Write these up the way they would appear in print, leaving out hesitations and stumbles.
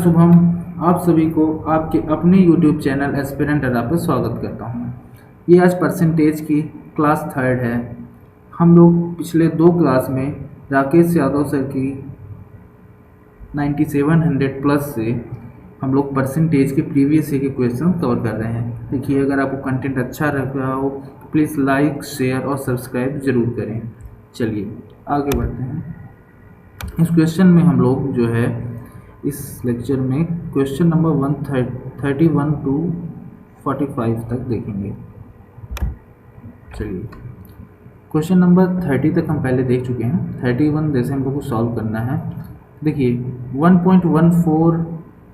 शुभम, आप सभी को आपके अपने YouTube चैनल एस्पिरेंट अड्डा पर स्वागत करता हूँ। ये आज परसेंटेज की क्लास थर्ड है। हम लोग पिछले दो क्लास में राकेश यादव सर की 9700 प्लस से हम लोग परसेंटेज के प्रीवियस ईयर के क्वेश्चन कवर कर रहे हैं। देखिए, अगर आपको कंटेंट अच्छा लग रहा हो तो प्लीज़ लाइक, शेयर और सब्सक्राइब ज़रूर करें। चलिए आगे बढ़ते हैं। इस क्वेश्चन में हम लोग जो है इस लेक्चर में क्वेश्चन नंबर 131 टू 45 तक देखेंगे। चलिए, क्वेश्चन नंबर 30 तक हम पहले देख चुके हैं। 31 जैसे हम लोग को सॉल्व करना है। देखिए, 1.14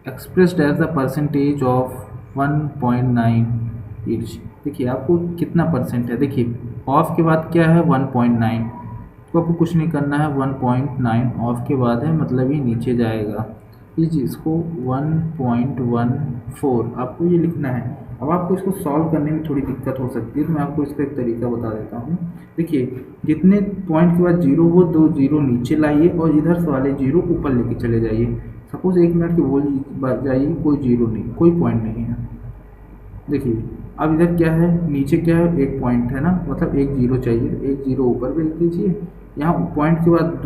expressed as the percentage of 1.9 each. देखिए, आपको कितना परसेंट है। देखिए, ऑफ के बाद क्या है 1.9, तो आपको कुछ नहीं करना है। 1.9 ऑफ के बाद है, मतलब ये नीचे जाएगा। इस इसको 1.14 आपको ये लिखना है। अब आपको इसको सॉल्व करने में थोड़ी दिक्कत हो सकती है, तो मैं आपको इसका एक तरीका बता देता हूँ। देखिए, जितने पॉइंट के बाद जीरो, वो दो जीरो नीचे लाइए और इधर से वाले जीरो ऊपर लेके चले जाइए। सपोज 1 मिनट के बोल जाइए, कोई जीरो नहीं, कोई पॉइंट नहीं है। देखिए, अब इधर क्या है, नीचे क्या है, एक पॉइंट है ना, मतलब एक जीरो चाहिए, एक जीरो ऊपर भेज दीजिए। यहाँ पॉइंट के बाद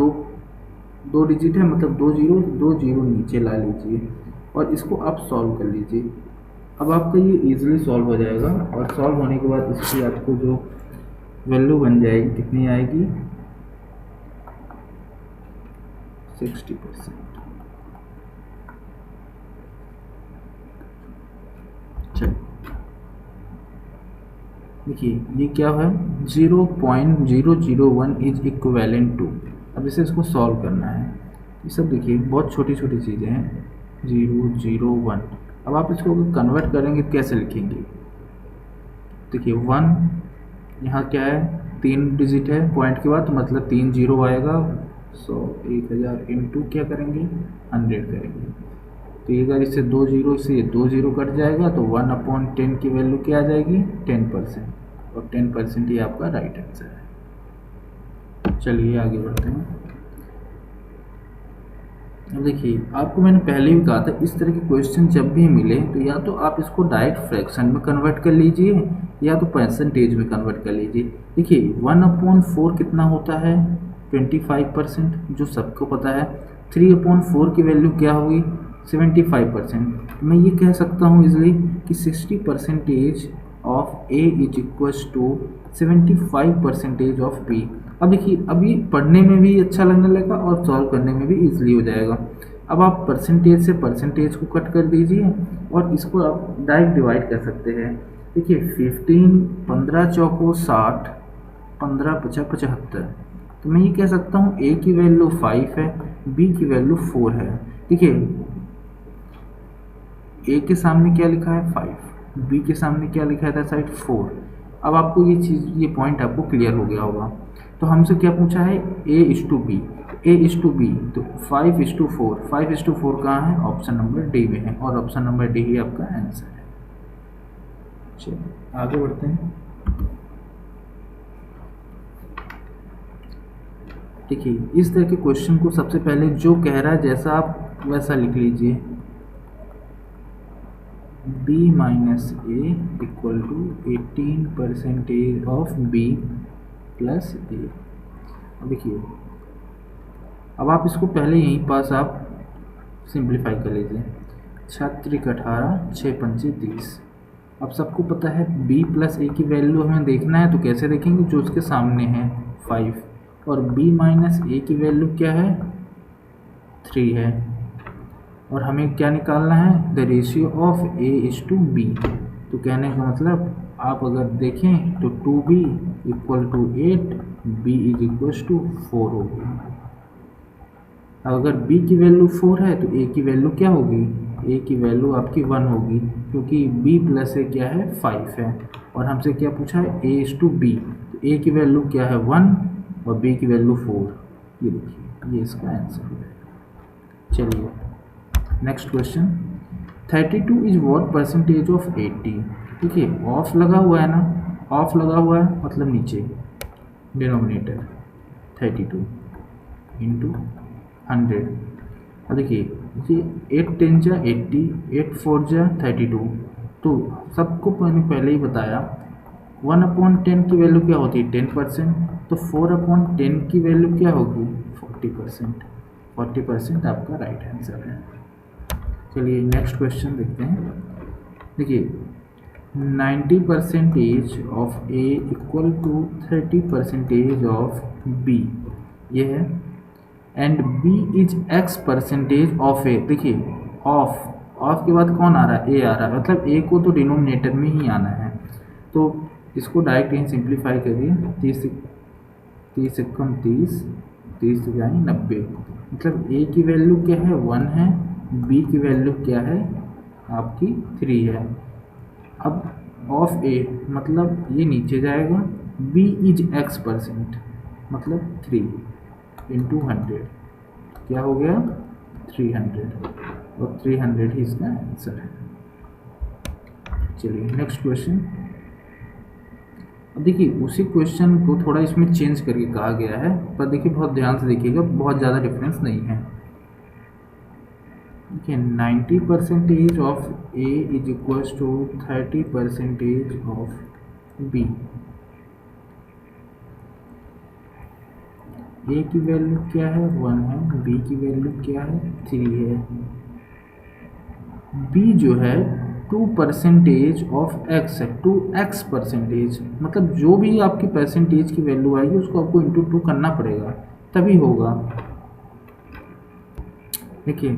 दो डिजिट है, मतलब दो जीरो नीचे ला लीजिए और इसको आप सॉल्व कर लीजिए। अब आपका ये इजीली सॉल्व हो जाएगा और सॉल्व होने के बाद इसकी आपको जो वैल्यू बन जाएगी, कितनी आएगी, 60%। चलिए, देखिए ये क्या है, 0.001 इज इक्विवेलेंट टू। अब इसे इसको सॉल्व करना है। ये सब देखिए बहुत छोटी छोटी चीज़ें हैं। 0.001, अब आप इसको कन्वर्ट करेंगे कैसे लिखेंगे। देखिए 1 यहाँ क्या है, 3 डिजिट है पॉइंट के बाद, तो मतलब 3 जीरो आएगा। 1000 इंटू क्या करेंगे, 100 करेंगे। तो ये अगर इससे 2 जीरो से 2 जीरो कट जाएगा तो 1/10 की वैल्यू क्या आ जाएगी, 10%। और 10% ही आपका राइट आंसर है। चलिए आगे बढ़ते हैं। अब देखिए, आपको मैंने पहले भी कहा था, इस तरह के क्वेश्चन जब भी मिले तो या तो आप इसको डायरेक्ट फ्रैक्शन में कन्वर्ट कर लीजिए या तो परसेंटेज में कन्वर्ट कर लीजिए। देखिए 1/4 कितना होता है, 25%, जो सबको पता है। 3/4 की वैल्यू क्या होगी, 75%। मैं ये कह सकता हूँ इजली कि 60% of A is equals to 75% of B. अब देखिए, अभी पढ़ने में भी अच्छा लगने लगा और सॉल्व करने में भी इजीली हो जाएगा। अब आप परसेंटेज से परसेंटेज को कट कर दीजिए और इसको आप डायरेक्ट डिवाइड कर सकते हैं। देखिए 15, 15 चौको 60, 15 पचा 75। तो मैं ये कह सकता हूँ ए की वैल्यू 5 है, बी की वैल्यू 4 है। देखिए, ए के सामने क्या लिखा है 5, बी के सामने क्या लिखा है साइड 4। अब आपको ये चीज़, ये पॉइंट आपको क्लियर हो गया होगा। तो हमसे क्या पूछा है, A/B, A/B, तो 5/4, 5/4 कहाँ है, ऑप्शन नंबर डी में है और ऑप्शन नंबर डी ही आपका आंसर है। चलिए आगे बढ़ते हैं। देखिए, इस तरह के क्वेश्चन को सबसे पहले जो कह रहा है जैसा आप वैसा लिख लीजिए। B minus A equal to 18% of B plus A। अब देखिए, अब आप इसको पहले यहीं पास आप सिंप्लीफाई कर लीजिए। 6×18, 6×5 अब सबको पता है B प्लस A की वैल्यू हमें देखना है, तो कैसे देखेंगे, जो उसके सामने है 5 और B माइनस A की वैल्यू क्या है, 3 है। और हमें क्या निकालना है, द रेशियो ऑफ A/B। तो कहने का मतलब आप अगर देखें तो 2B equal to 8, B is equal to 4 होगी। अब अगर B की वैल्यू 4 है तो A की वैल्यू क्या होगी, A की वैल्यू आपकी 1 होगी, क्योंकि B प्लस A क्या है 5 है और हमसे क्या पूछा है A/B। तो A की वैल्यू क्या है 1 और B की वैल्यू 4। ये देखिए, ये इसका आंसर हो जाएगा। चलिए next question, 32 is what percentage of 80। देखिए ऑफ लगा हुआ है ना, ऑफ लगा हुआ है मतलब नीचे डिनोमिनेटर 32 इंटू 100। अब देखिए ये 8 10 जा 80, 8 4 जा 32। तो सबको मैंने पहले ही बताया 1/10 की वैल्यू क्या होती है 10%, तो 4/10 की वैल्यू क्या होगी 40%। 40% आपका राइट आंसर है। चलिए नेक्स्ट क्वेश्चन देखते हैं। देखिए 90% of A equal to 30% of B, ये है, and B is x% of A. देखिए ऑफ के बाद कौन आ रहा है, ए आ रहा है, मतलब ए को तो डिनोमिनेटर में ही आना है। तो इसको डायरेक्ट यहीं सिंप्लीफाई करिए, 30 से कम 30, 30 से जाए 90, मतलब ए की वैल्यू क्या है 1 है, बी की वैल्यू क्या है आपकी 3 है। अब ऑफ ए मतलब ये नीचे जाएगा, बी इज x% मतलब 3 इंटू 100 क्या हो गया 300, और 300 ही इसका आंसर है। चलिए नेक्स्ट क्वेश्चन। अब देखिए उसी क्वेश्चन को थोड़ा इसमें चेंज करके कहा गया है, पर देखिए बहुत ध्यान से देखिएगा, बहुत ज़्यादा डिफरेंस नहीं है। देखिए 90% of A is equals to 30% of B. A की वैल्यू क्या है 1 है, बी की वैल्यू क्या है 3 है। बी जो है 2% ऑफ एक्स है, 2x%, मतलब जो भी आपकी परसेंटेज की वैल्यू आएगी उसको आपको इंटू 2 करना पड़ेगा तभी होगा। देखिए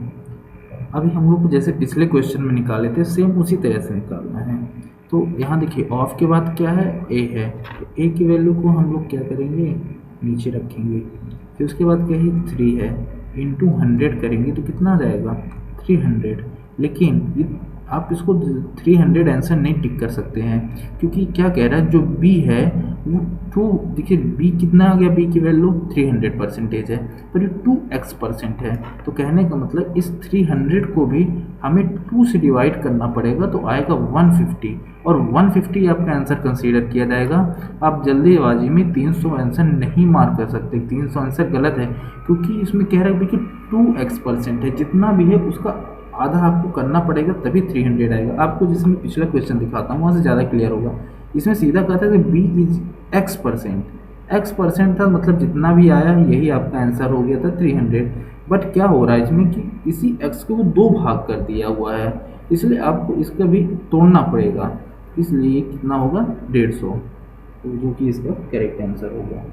अभी हम लोग को जैसे पिछले क्वेश्चन में निकाले थे सेम उसी तरह से निकालना है। तो यहाँ देखिए ऑफ के बाद क्या है ए है, तो ए की वैल्यू को हम लोग क्या करेंगे नीचे रखेंगे, फिर उसके बाद क्या है 3 है, इंटू 100 करेंगे तो कितना आ जाएगा 300। लेकिन आप इसको 300 आंसर नहीं टिक कर सकते हैं, क्योंकि क्या कह रहा है जो बी है वो 2, देखिए बी कितना आ गया, बी की वैल्यू 300% है, पर ये 2x% है। तो कहने का मतलब इस 300 को भी हमें 2 से डिवाइड करना पड़ेगा, तो आएगा 150, और 150 आपका आंसर कंसीडर किया जाएगा। आप जल्दीबाजी में 300 आंसर नहीं मार कर सकते, 300 आंसर गलत है, क्योंकि इसमें कह रहा है कि 2x% है, जितना भी है उसका आधा आपको करना पड़ेगा तभी 300 आएगा। आपको जिसमें पिछला क्वेश्चन दिखाता हूँ वहाँ से ज़्यादा क्लियर होगा। इसमें सीधा कहता है कि बी इज x% था, मतलब जितना भी आया यही आपका आंसर हो गया था 300। बट क्या हो रहा है इसमें कि इसी x को 2 भाग कर दिया हुआ है, इसलिए आपको इसका भी तोड़ना पड़ेगा, इसलिए कितना होगा 150, तो जो कि इसका करेक्ट आंसर होगा।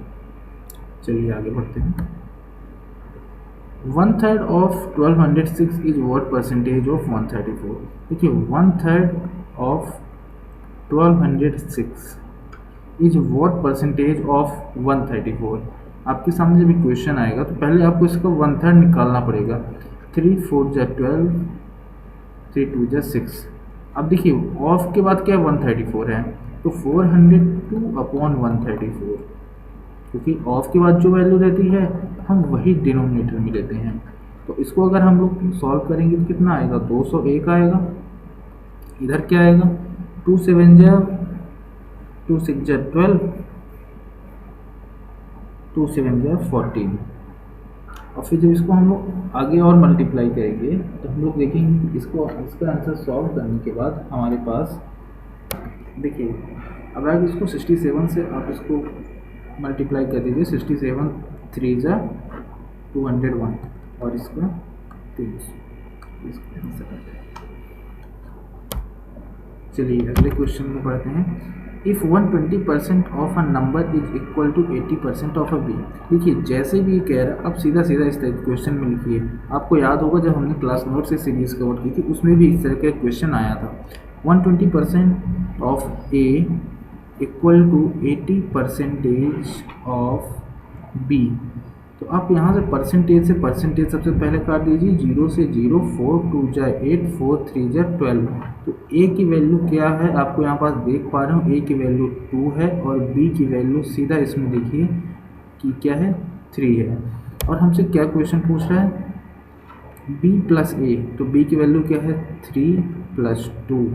चलिए आगे बढ़ते हैं। 1/3 of 1206 is what percentage of 134। देखिए 1/3 of 1206 is what percentage of 134। आपके सामने जब भी क्वेश्चन आएगा तो पहले आपको इसका 1/3 निकालना पड़ेगा। 3 4 जा 12, 3 2 जा 6। अब देखिए ऑफ के बाद क्या 134 है, तो 402/134, क्योंकि ऑफ के बाद जो वैल्यू रहती है हम वही डिनोमिनेटर में लेते हैं। तो इसको अगर हम लोग सॉल्व करेंगे तो कितना आएगा 201 आएगा। इधर क्या आएगा 2 7 जा 2 6 जा 12, 2 7 जा 14। और फिर जब इसको हम लोग आगे और मल्टीप्लाई करेंगे तो हम लोग देखेंगे कि इसका आंसर सॉल्व करने के बाद हमारे पास देखिए अब आगे इसको 67 से आप इसको मल्टीप्लाई कर दीजिए। 67 3 जा 201 और इसका 300, इसका आंसर आ जाएगा। चलिए अगले क्वेश्चन में पढ़ते हैं। If 120% of a number is equal to 80% of a B. देखिए जैसे भी कह रहा है अब सीधा इस तरह के क्वेश्चन में लिखिए। आपको याद होगा जब हमने क्लास नोट से सीरीज कवर की थी उसमें भी इस तरह का क्वेश्चन आया था। 120% of A equal to 80% of B. तो आप यहाँ से परसेंटेज सबसे पहले काट दीजिए। 0 से 0, 4 2 जा 8, 4 3 जा 12। तो ए की वैल्यू क्या है आपको यहाँ पास देख पा रहे हो, ए की वैल्यू 2 है और बी की वैल्यू सीधा इसमें देखिए कि क्या है 3 है। और हमसे क्या क्वेश्चन पूछ रहा है बी प्लस ए, तो बी की वैल्यू क्या है 3 + 2,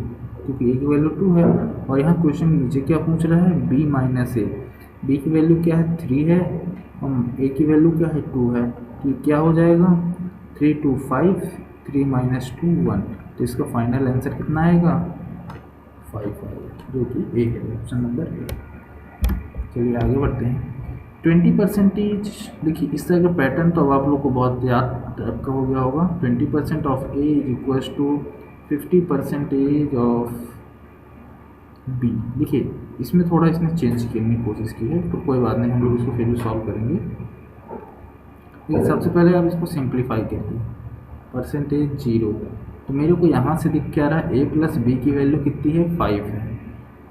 क्योंकि ए की वैल्यू 2 है। और यहाँ क्वेश्चन नीचे क्या पूछ रहा है बी माइनस ए, बी की वैल्यू क्या है 3 है और ए की वैल्यू क्या है 2 है, तो क्या हो जाएगा 3 2 5, 3 माइनस 2 1, तो इसका फाइनल आंसर कितना आएगा 5 आएगा, जो कि ए है, ऑप्शन नंबर ए। चलिए आगे बढ़ते हैं। 20%, देखिए इस तरह का पैटर्न तो अब आप लोग को बहुत याद आपका हो गया होगा। 20% of A is equals to 50% of B. देखिए इसमें थोड़ा इसने चेंज करने की कोशिश की है, तो कोई बात नहीं, हम लोग इसको फिर भी सॉल्व करेंगे। देखिए सबसे पहले आप इसको सिंप्लीफाई करिए, परसेंटेज 0, तो मेरे को यहाँ से दिख क्या रहा है, ए प्लस बी की वैल्यू कितनी है 5 है,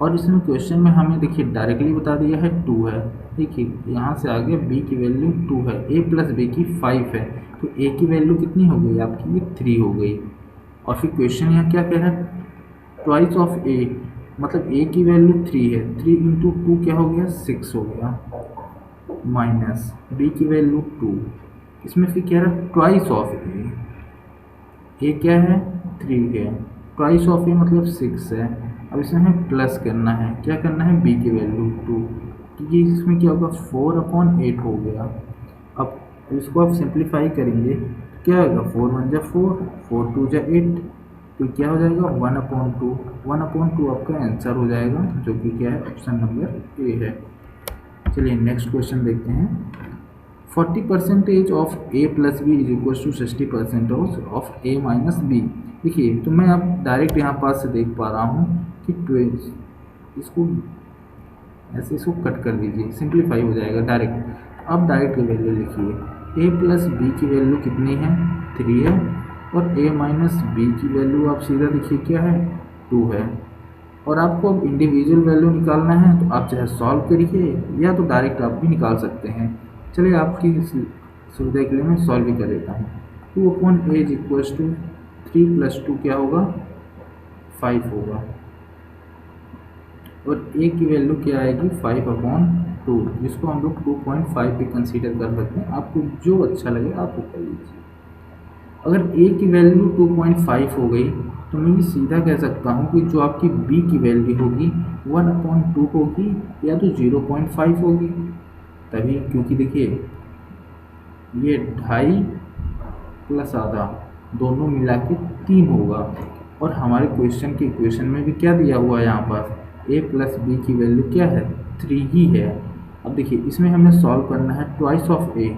और इसमें क्वेश्चन में हमें देखिए डायरेक्टली बता दिया है 2 है। देखिए यहाँ से आगे b की वैल्यू 2 है, a प्लस बी की 5 है, तो a की वैल्यू कितनी हो गई आपकी, ये 3 हो गई। और फिर क्वेश्चन यहाँ क्या कह रहा है, ट्वाइस ऑफ a, मतलब a की वैल्यू 3 है, 3 इंटू 2 क्या हो गया 6 हो गया, माइनस b की वैल्यू 2, इसमें फिर कह रहा है ट्वाइस ऑफ a क्या है 3 है, ट्वाइस ऑफ a मतलब 6 है। अब इसमें हमें प्लस करना है, क्या करना है b की वैल्यू 2, तो ये इसमें क्या होगा 4/8 हो गया। अब इसको आप सिंप्लीफाई करेंगे क्या होगा, 4 1 जा 4, 4 2 जा 8, तो क्या हो जाएगा 1/2, 1/2 आपका आंसर हो जाएगा, जो कि क्या है ऑप्शन नंबर ए है। चलिए नेक्स्ट क्वेश्चन देखते हैं। 40% of A plus B is equal to 60% of A minus B. देखिए तो मैं अब डायरेक्ट यहाँ पास से देख पा रहा हूँ कि 12, इसको ऐसे इसको कट कर दीजिए, सिंप्लीफाई हो जाएगा डायरेक्ट। अब डायरेक्ट की वैल्यू लिखिए, a प्लस बी की वैल्यू कितनी है 3 है, और a माइनस बी की वैल्यू आप सीधा देखिए क्या है 2 है। और आपको अब इंडिविजुअल वैल्यू निकालना है, तो आप चाहे सॉल्व करिए या तो डायरेक्ट आप भी निकाल सकते हैं। चलिए आपकी सुविधा के लिए मैं सॉल्व भी कर देता हूँ। 2/a इज इक्वल्स टू 3 + 2 क्या होगा 5 होगा, और a की वैल्यू क्या आएगी 5/2, जिसको हम लोग 2.5 भी कंसीडर कर सकते हैं। आपको जो अच्छा लगे आप वो कर लीजिए। अगर a की वैल्यू 2.5 हो गई, तो मैं ये सीधा कह सकता हूँ कि जो आपकी b की वैल्यू होगी 1/2 होगी, या तो 0.5 होगी, तभी क्योंकि देखिए ये 2.5 + आधा दोनों मिला के 3 होगा, और हमारे क्वेश्चन के इक्वेशन में भी क्या दिया हुआ है यहाँ पर, a प्लस बी की वैल्यू क्या है 3 ही है। अब देखिए इसमें हमें सॉल्व करना है ट्वाइस ऑफ a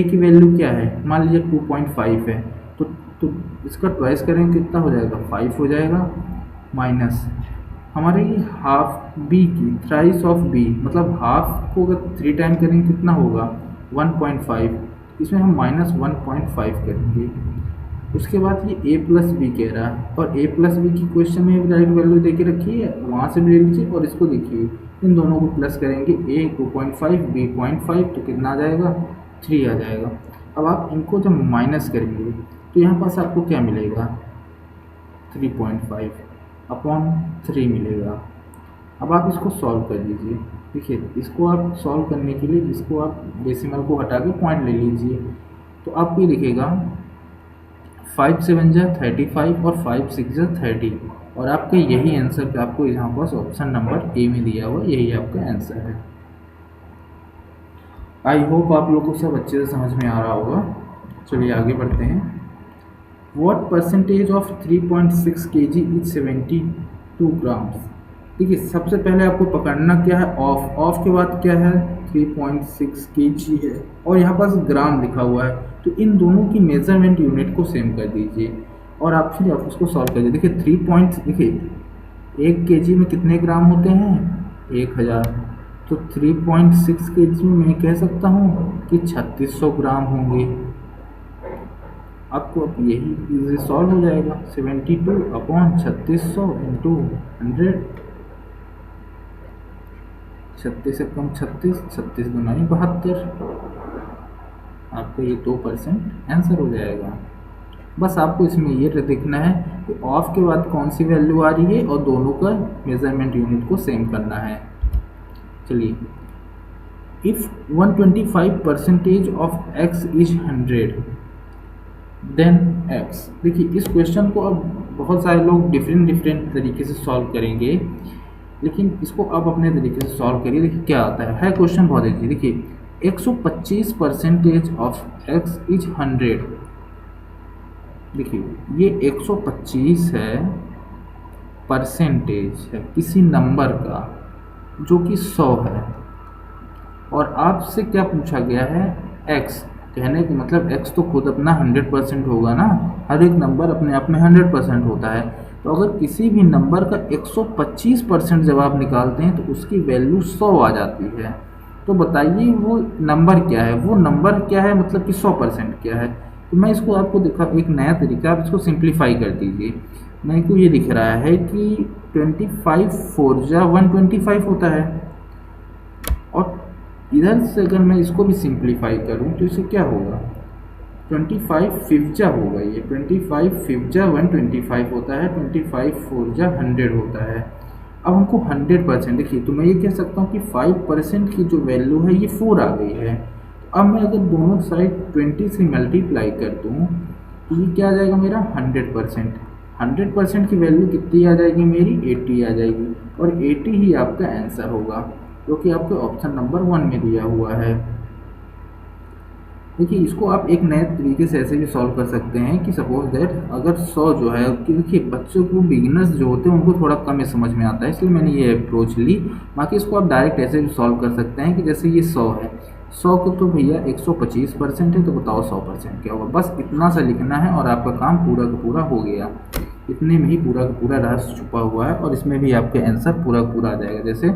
की वैल्यू क्या है, मान लीजिए 2.5 है, तो इसका ट्वाइस करेंगे कितना हो जाएगा 5 हो जाएगा, माइनस हमारे ये हाफ b की थ्राइस ऑफ b, मतलब हाफ को अगर 3 टाइम करेंगे कितना होगा 1.5, इसमें हम -1.5 करेंगे। उसके बाद ये a प्लस बी कह रहा है, और a प्लस बी की क्वेश्चन में डायरेक्ट वैल्यू दे के रखी है, वहाँ से भी ले लीजिए, और इसको देखिए इन दोनों को प्लस करेंगे, a 2.5 b 0.5, तो कितना आ जाएगा 3 आ जाएगा। अब आप इनको जब माइनस करेंगे तो यहाँ पास आपको क्या मिलेगा 3.5/3 मिलेगा। अब आप इसको सॉल्व कर लीजिए। देखिए इसको आप सॉल्व करने के लिए इसको आप डेसिमल को हटा के पॉइंट ले लीजिए, तो आपको ये दिखेगा 5 7 जा 35 और 5 6 जा 30, और आपका यही आंसर आपको यहाँ पास ऑप्शन नंबर ए में दिया हुआ, यही आपका आंसर है। आई होप आप लोग को सब अच्छे से समझ में आ रहा होगा। चलिए आगे बढ़ते हैं। What percentage of 3.6 kg is 72 grams. देखिए सबसे पहले आपको पकड़ना क्या है ऑफ के बाद क्या है 3.6 kg है, और यहाँ पास ग्राम लिखा हुआ है, तो इन दोनों की मेजरमेंट यूनिट को सेम कर दीजिए, और आप फिर आप उसको सॉल्व करिए। देखिए 1 kg में कितने ग्राम होते हैं 1000, तो 3.6 kg में मैं कह सकता हूँ कि 3600 ग्राम होंगे। आपको अब यही इजी सॉल्व हो जाएगा, 72/3600 × 100, 36 से कम 36, 36 × 72, आपको ये 2% आंसर हो जाएगा। बस आपको इसमें ये देखना है कि ऑफ के बाद कौन सी वैल्यू आ रही है, और दोनों का मेजरमेंट यूनिट को सेम करना है। चलिए, if 125% of x is 100 then x। देखिए इस क्वेश्चन को अब बहुत सारे लोग डिफरेंट तरीके से सॉल्व करेंगे, लेकिन इसको आप अपने तरीके से सॉल्व करिए। देखिए क्या आता है क्वेश्चन बहुत इजी। देखिए 125% ऑफ x इज 100, देखिए ये 125 है, परसेंटेज है किसी नंबर का जो कि 100 है, और आपसे क्या पूछा गया है, x। कहने का मतलब x तो खुद अपना 100% होगा ना, हर एक नंबर अपने आप में 100% होता है। तो अगर किसी भी नंबर का 125% जब आप निकालते हैं तो उसकी वैल्यू 100 आ जाती है। तो बताइए वो नंबर क्या है, वो नंबर क्या है, मतलब कि 100% क्या है। तो मैं इसको आपको दिखा एक नया तरीका, आप इसको सिंप्लीफाई कर दीजिए। मेरे को ये दिख रहा है कि 25 4 जा 125 होता है, और इधर से अगर मैं इसको भी सिंप्लीफाई करूं तो इसे क्या होगा, 25 फिफ्जा होगा, ये 25 फिफ्जा 125 होता है, 25 फोरजा 100 होता है। अब हमको 100%, देखिए तो मैं ये कह सकता हूँ कि 5% की जो वैल्यू है ये 4 आ गई है। अब मैं अगर दोनों साइड 20 से मल्टीप्लाई कर दूँ तो ये क्या आ जाएगा मेरा 100%। 100% की वैल्यू कितनी आ जाएगी मेरी, 80 आ जाएगी, और 80 ही आपका आंसर होगा जो कि आपके ऑप्शन नंबर 1 में दिया हुआ है। देखिए इसको आप एक नए तरीके से ऐसे भी सॉल्व कर सकते हैं कि सपोज दैट अगर 100 जो है, कि देखिए बच्चों को बिगिनर्स जो होते हैं उनको थोड़ा कम समझ में आता है, इसलिए मैंने ये अप्रोच ली। बाकी इसको आप डायरेक्ट ऐसे भी सॉल्व कर सकते हैं कि जैसे ये 100 है, 100 को तो भैया 125% है, तो बताओ 100% क्या होगा। बस इतना सा लिखना है और आपका काम पूरा का पूरा हो गया। इतने में ही पूरा का पूरा रहस्य छुपा हुआ है, और इसमें भी आपके आंसर पूरा का पूरा आ जाएगा। जैसे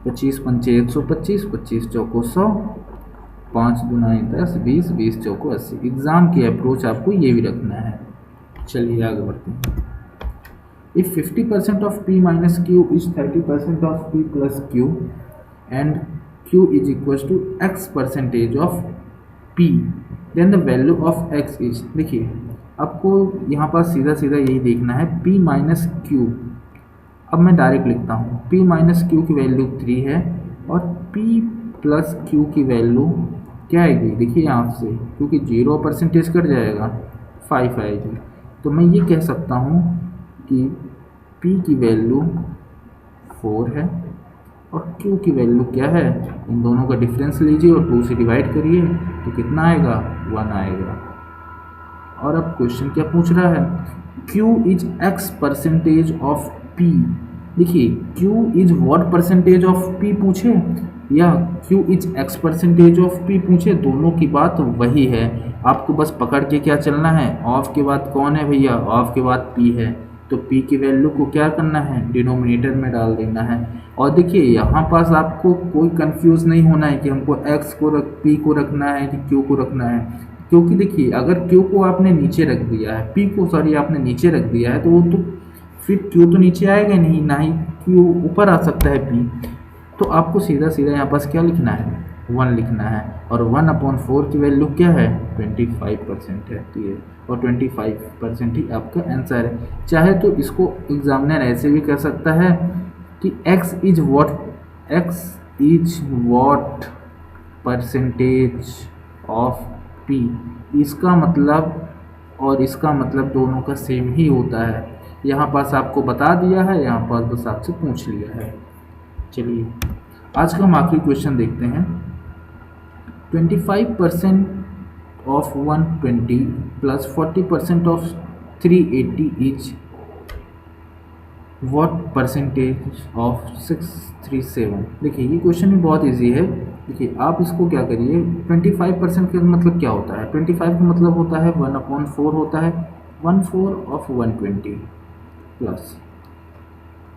25 पंचे 125, 25 चौको 100, 5 दूनाई 10, 20, 20 चौको 80। एग्ज़ाम की अप्रोच आपको ये भी रखना है। चलिए आगे बढ़ते हैं। If 50% of p minus Q is 30% of p plus Q and q is equal to x percentage of p, then the value of x is. देखिए आपको यहाँ पर सीधा सीधा यही देखना है, p माइनस क्यू। अब मैं डायरेक्ट लिखता हूँ, p माइनस क्यू की वैल्यू 3 है और p प्लस क्यू की वैल्यू क्या आएगी, देखिए यहाँ से क्योंकि 0% कट जाएगा 5 आएगी। तो मैं ये कह सकता हूँ कि p की वैल्यू 4 है और q की वैल्यू क्या है, इन दोनों का डिफरेंस लीजिए और 2 से डिवाइड करिए तो कितना आएगा, 1 आएगा। और अब क्वेश्चन क्या पूछ रहा है, q is x percentage of p। देखिए q is what percentage of p पूछे या q is x percentage of p पूछे, दोनों की बात वही है। आपको बस पकड़ के क्या चलना है, ऑफ के बाद कौन है भैया, ऑफ के बाद p है, तो p की वैल्यू को क्या करना है, डिनोमिनेटर में डाल देना है। और देखिए यहाँ पास आपको कोई कंफ्यूज नहीं होना है कि हमको x को p को रखना है कि q को रखना है, क्योंकि देखिए अगर q को आपने नीचे रख दिया है, p को सॉरी आपने नीचे रख दिया है, तो वो तो फिर q तो नीचे आएगा नहीं, ना ही q ऊपर आ सकता है p। तो आपको सीधा सीधा यहाँ पास क्या लिखना है, 1 लिखना है, और 1/4 की वैल्यू क्या है, 25% है, तो ये और 25% ही आपका आंसर है। चाहे तो इसको एग्जामिनर ऐसे भी कर सकता है कि x is what percentage of p, इसका मतलब और इसका मतलब दोनों का सेम ही होता है। यहाँ पास आपको बता दिया है, यहाँ पास बस आपसे पूछ लिया है। चलिए आज का हम आखिरी क्वेश्चन देखते हैं। 25% of 120 plus 40% of 380 is what percentage of 637। देखिए ये क्वेश्चन भी बहुत इजी है। देखिए आप इसको क्या करिए, 25% का मतलब क्या होता है, 25 का मतलब होता है 1/4 होता है, 1/4 ऑफ 120 प्लस,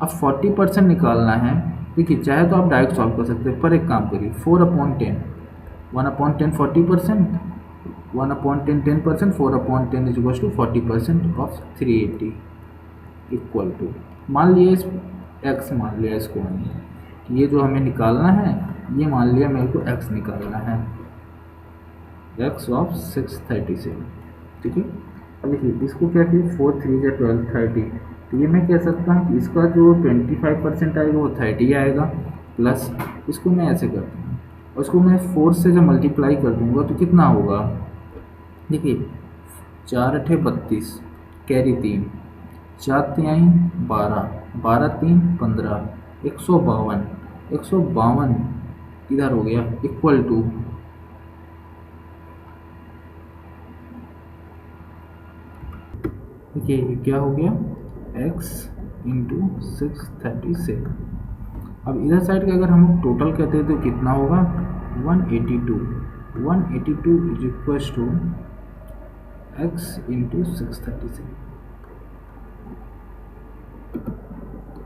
अब 40% निकालना है। देखिए चाहे तो आप डायरेक्ट सॉल्व कर सकते हैं, पर एक काम करिए 4/10, 1/10 40%, 1/10 10%, 4/10 is equal to 40% of 380 equal to, मान लिया इस x मान लिया इसको, ये जो हमें निकालना है ये मान लिया मेरे को x निकालना है, x ऑफ 637, ठीक है। अब देखिए इसको क्या किया, 4 3 या 12 30, तो ये मैं कह सकता हूँ कि इसका जो 25% आएगा वो 30 आएगा, प्लस इसको मैं ऐसे करता हूँ और इसको मैं 4 से जब मल्टीप्लाई कर दूँगा तो कितना होगा, देखिए 4 8 32, कैरी 3, 4 3 12, 12 3 15, 152, 152 इधर हो गया इक्वल टू देखिए ये क्या हो गया x इंटू 637। अब इधर साइड का अगर हम टोटल करते हैं तो कितना होगा 182 is equals to x into 637।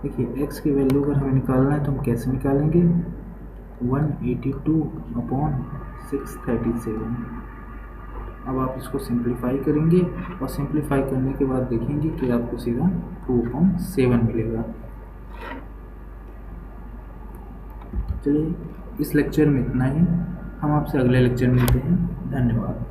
देखिए x की वैल्यू अगर हमें निकालना है तो हम कैसे निकालेंगे 182 अपॉन 637। अब आप इसको सिंप्लीफाई करेंगे और सिंप्लीफाई करने के बाद देखेंगे कि आपको सीधा 2.7 मिलेगा। चलिए इस लेक्चर में इतना ही, हम आपसे अगले लेक्चर में मिलते हैं। धन्यवाद।